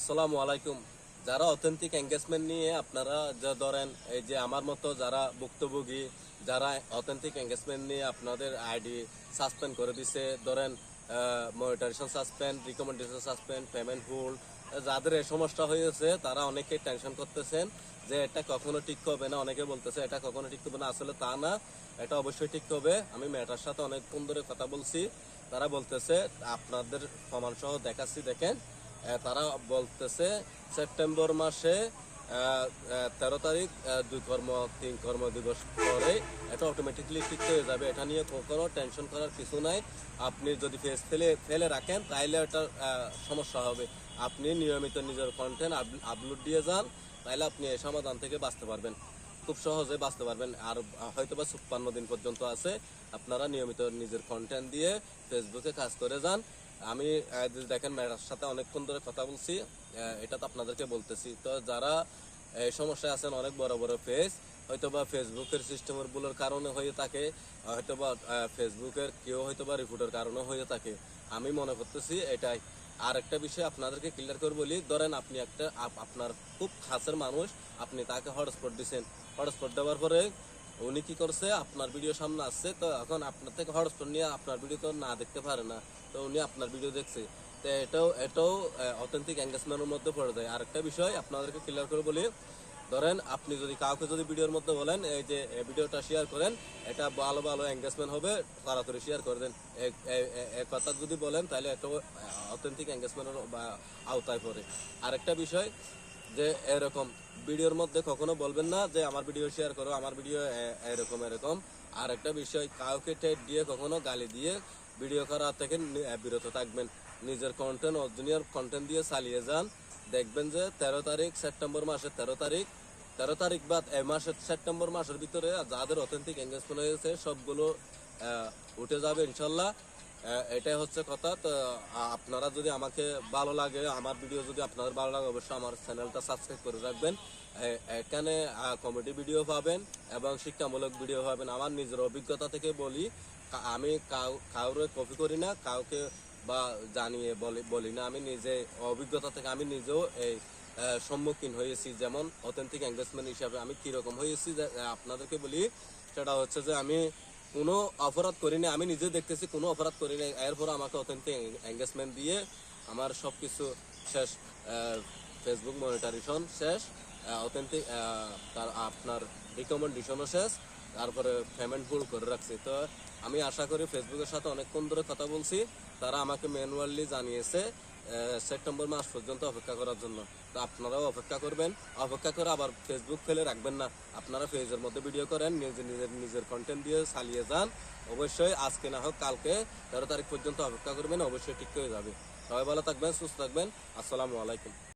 আসসালামু আলাইকুম। যারা অথেন্টিক এঙ্গেজমেন্ট নিয়ে আপনারা যা ধরেন এই যে আমার মতো যারা ভুক্তভোগী, যারা অথেন্টিক এঙ্গেজমেন্ট নিয়ে আপনাদের আইডি সাসপেন্ড করে দিছে, ধরেন monetization suspend, recommendation suspend, payment hold, যাদের এই সমস্যা হয়েছে তারা অনেকে টেনশন করতেছেন যে এটা কখনো ঠিক হবে না। অনেকে বলতেছে এটা কখনো ঠিক হবে না, আসলে তা না, এটা অবশ্যই ঠিক হবে। আমি মেয়েটার সাথে অনেকক্ষণ ধরে কথা বলছি, তারা বলতেছে আপনাদের প্রমাণ সহ দেখাচ্ছি, দেখেন। তারা বলতেছে সেপ্টেম্বর মাসে 13 তারিখ 2 কর্ম 3 কর্ম দিবস পরে এটা অটোমেটিকলি ঠিক হয়ে যাবে। এটা নিয়ে কোনো টেনশন করার কিছু নাই। আপনি যদি ফেস ফেলে রাখেন তাইলে এটা সমস্যা হবে। আপনি নিয়মিত নিজের কন্টেন্ট আপলোড দিয়ে যান, তাইলে আপনি এই সমাধান থেকে বাঁচতে পারবেন, খুব সহজে বাঁচতে পারবেন। আর হয়তো বা 56 দিন পর্যন্ত আছে, আপনারা নিয়মিত নিজের কন্টেন্ট দিয়ে ফেসবুকে কাজ করে যান। আমি দেখেন মেয়েটার সাথে অনেকক্ষণ ধরে কথা বলছি, এটা তো আপনাদেরকে বলতেছি। তো যারা এই সমস্যায় আছেন, অনেক বড় বড় পেজ, হয়তোবা ফেসবুকের সিস্টেমের ভুলের কারণে হয়ে থাকে, হয়তোবা ফেসবুকের কেউ হয়তোবা রিপোর্টের কারণে হয়ে থাকে। আমি মনে করতেছি এটাই। আর একটা বিষয় আপনাদেরকে ক্লিয়ার করে বলি, ধরেন আপনি একটা আপনার খুব কাছের মানুষ, আপনি তাকে হটস্পট দিচ্ছেন, হটস্পট দেওয়ার পরে উনি কি করছে, আপনার ভিডিও সামনে আসছে, তো এখন আপনার থেকে হটস্পট নিয়ে আপনার ভিডিও তো না দেখতে পারে না, তো উনি আপনার ভিডিও দেখছে। তো এটাও অথেন্টিক এঙ্গেজমেন্টের মধ্যে পড়ে যায়। আরেকটা বিষয় আপনাদেরকে ক্লিয়ার করে বলি, ধরেন আপনি যদি কাউকে যদি ভিডিওর মধ্যে বলেন এই যে ভিডিওটা শেয়ার করেন, এটা ভালো ভালো এঙ্গেজমেন্ট হবে, তাড়াতাড়ি শেয়ার করে দেন, এক কথা যদি বলেন, তাহলে এটাও অথেন্টিক এঙ্গেজমেন্টের আওতায় পড়ে। আরেকটা বিষয় যে এরকম ভিডিওর মধ্যে কখনো বলবেন না যে আমার ভিডিও শেয়ার করো, আমার ভিডিও এরকম এরকম। আর একটা বিষয়, কাউকে টেট দিয়ে কখনো গালি দিয়ে ভিডিও করা থেকে বিরত থাকবেন। নিজের কন্টেন্ট, অরিজিনাল কন্টেন্ট দিয়ে চালিয়ে যান। দেখবেন যে 13 তারিখ সেপ্টেম্বর মাসের 13 তারিখ বাদ এই মাসের সেপ্টেম্বর মাসের ভিতরে যাদের অথেন্টিক এঙ্গেজমেন্ট হয়েছে সবগুলো উঠে যাবে ইনশাল্লাহ। এটাই হচ্ছে কথা। তো আপনারা যদি আমাকে ভালো লাগে, আমার ভিডিও যদি আপনাদের ভালো লাগে, অবশ্যই আমার চ্যানেলটা সাবস্ক্রাইব করে রাখবেন। এখানে কমেডি ভিডিও পাবেন এবং শিক্ষামূলক ভিডিও পাবেন। আমার নিজের অভিজ্ঞতা থেকে বলি, আমি কাউরে কপি করি না, কাউকে বা জানিয়ে বলি না। আমি নিজে অভিজ্ঞতা থেকে আমি নিজেও এই সম্মুখীন হয়েছি। যেমন অথেন্টিক এঙ্গেজমেন্ট হিসাবে আমি কিরকম হয়েছি আপনাদেরকে বলি, সেটা হচ্ছে যে আমি কোনো অপরাধ করিনি, আমি নিজে দেখতেছি কোনো অপরাধ করিনি, এরপর আমাকে অথেন্টিক এঙ্গেজমেন্ট দিয়ে আমার সব কিছু শেষ, ফেসবুক মনিটাইজেশন শেষ, অথেন্টিক তার আপনার রিকমেন্ডেশনও শেষ, তারপরে পেমেন্ট ফুল করে রাখছি। তো আমি আশা করি ফেসবুকের সাথে অনেকক্ষণ ধরে কথা বলছি, তারা আমাকে ম্যানুয়ালি জানিয়েছে সেপ্টেম্বর মাস পর্যন্ত অপেক্ষা করার জন্য। তো আপনারাও অপেক্ষা করবেন, অপেক্ষা করে আবার ফেসবুক ফেলে রাখবেন না। আপনারা পেজের মধ্যে ভিডিও করেন, নিজের কন্টেন্ট দিয়ে চালিয়ে যান। অবশ্যই আজকে না হোক কালকে 13 তারিখ পর্যন্ত অপেক্ষা করবেন, অবশ্যই ঠিক হয়ে যাবে। সবাই ভালো থাকবেন, সুস্থ থাকবেন। আসসালামু আলাইকুম।